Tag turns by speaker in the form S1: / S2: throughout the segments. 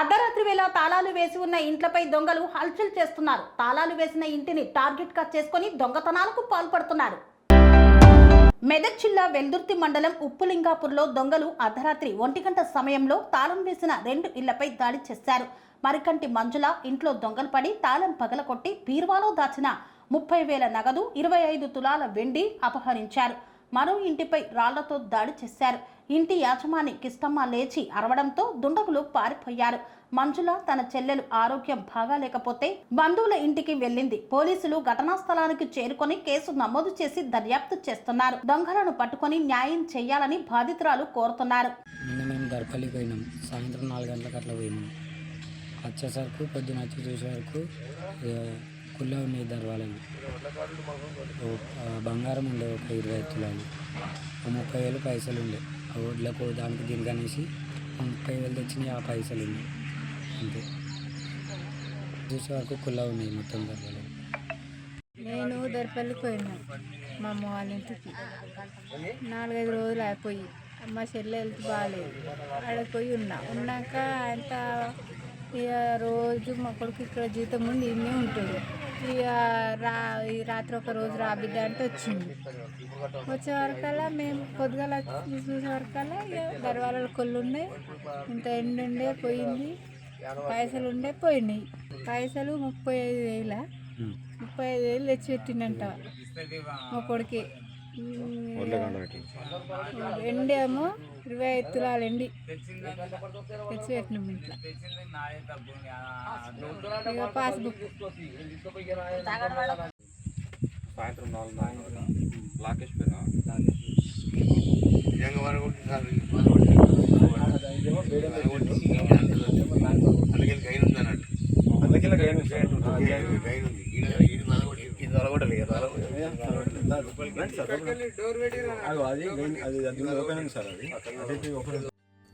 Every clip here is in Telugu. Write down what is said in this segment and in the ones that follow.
S1: అర్ధరాత్రి వేళ తాళాలు వేసి ఉన్న ఇంట్లపై దొంగలు హల్చల్ చేస్తున్నారు. తాళాలు వేసిన ఇంటిని టార్గెట్ గా చేసుకుని దొంగతనాలకు పాల్పడుతున్నారు. మెదక్ జిల్లా వెల్దుర్తి మండలం ఉప్పులింగాపూర్లో దొంగలు అర్ధరాత్రి 1 గంట సమయంలో తాళం వేసిన 2 ఇళ్లపై దాడి చేశారు. మరికంటి మంజుల ఇంట్లో దొంగలు పడి తాళం పగలకొట్టి బీరువాలో దాచిన 30,000 నగదు, 25 తులాల వెండి అపహరించారు. మరో ఇంటిపై రాళ్లతో దాడి చేశారు. ఇంటి యాజమాని కిష్టమ్మ లేచి అరవడంతో దుండగులు పారిపోయారు. మంజుల తన చెల్లెలు ఆరోగ్యం బాగాలేకపోతే బంధువుల ఇంటికి వెళ్ళింది. పోలీసులు ఘటనా స్థలానికి చేరుకొని కేసు నమోదు చేసి దర్యాప్తు చేస్తున్నారు. దొంగలను పట్టుకొని న్యాయం చేయాలని బాధితురాలు కోరుతున్నారు.
S2: మేము దర్పల్లికి పోయినాం. సాయంత్రం 4 గంటలకు అట్లా పోయినాం. వచ్చేసరికి పొద్దున వచ్చి చూసే వరకు కుళ్ళ ఉన్నాయి దర్వాలని. బంగారం ఉండే ఒక 20 తులాలు, 30,000 పైసలు ఉండే. ఆ ఒడ్లకు దానికి దీనికి అనేసి 30,000 తెచ్చినాయి. ఆ పైసలు ఉన్నాయి అంతే. చూసే వరకు కుళ్ళ ఉన్నాయి మొత్తం దర్వాలని.
S3: నేను దర్పల్లికి పోయినా మా అమ్మ వాళ్ళ ఇంటికి. 4-5 రోజులు అయిపోయి మా చెల్లె హెల్త్ బాగాలేదు. ఆడకి పోయి ఉన్నాక అంత ఇక రోజు మా కొడుకు ఇక్కడ జీతం ఉండి ఇన్నే ఉంటాడు. ఇక రాత్రి ఒక రోజు రా బిడ్డ అంటే వచ్చింది. వచ్చే వరకల్లా మేము పొద్దుగాల చూసే వరకల్లా ఇక దర్వాలలో కొళ్ళు ఉన్నాయి. ఇంత ఎండు ఉండే పోయింది, పైసలు ఉండే పోయినాయి. పైసలు 35,000 తెచ్చి పెట్టిండంట మా కొడుకే. ఎండేమో 25 తులాలు ఎండి తెచ్చి పెట్టినాం ఇంట్లో. ఇక పాస్బుక్
S4: సాయంత్రం 4 లాకేష్ పేరు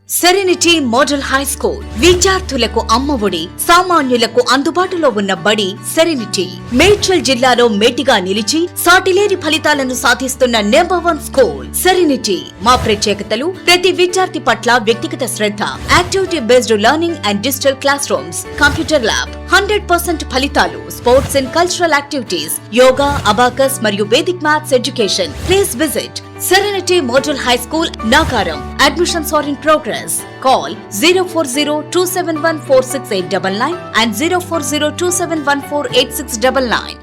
S5: సెరెనిటీ మోడల్ హై స్కూల్ విద్యార్థులకు అమ్మఒడి, సామాన్యులకు అందుబాటులో ఉన్న బడి సెరెనిటీ. మేడ్చల్ జిల్లాలో మేటిగా నిలిచి సాటిలేని ఫలితాలను సాధిస్తున్న నంబర్ 1 స్కూల్ సెరెనిటీ. మా ప్రత్యేకతలు ప్రతి విద్యార్థి పట్ల వ్యక్తిగత శ్రద్ధ, activity based learning and digital classrooms, computer lab, 100% ఫలితాలు, sports and cultural activities, yoga, abacus మరియు Vedic maths education. Please visit Serenity Model High School, Nagaram. Admissions are in progress. Call 040-271-46899 and 040-271-48699.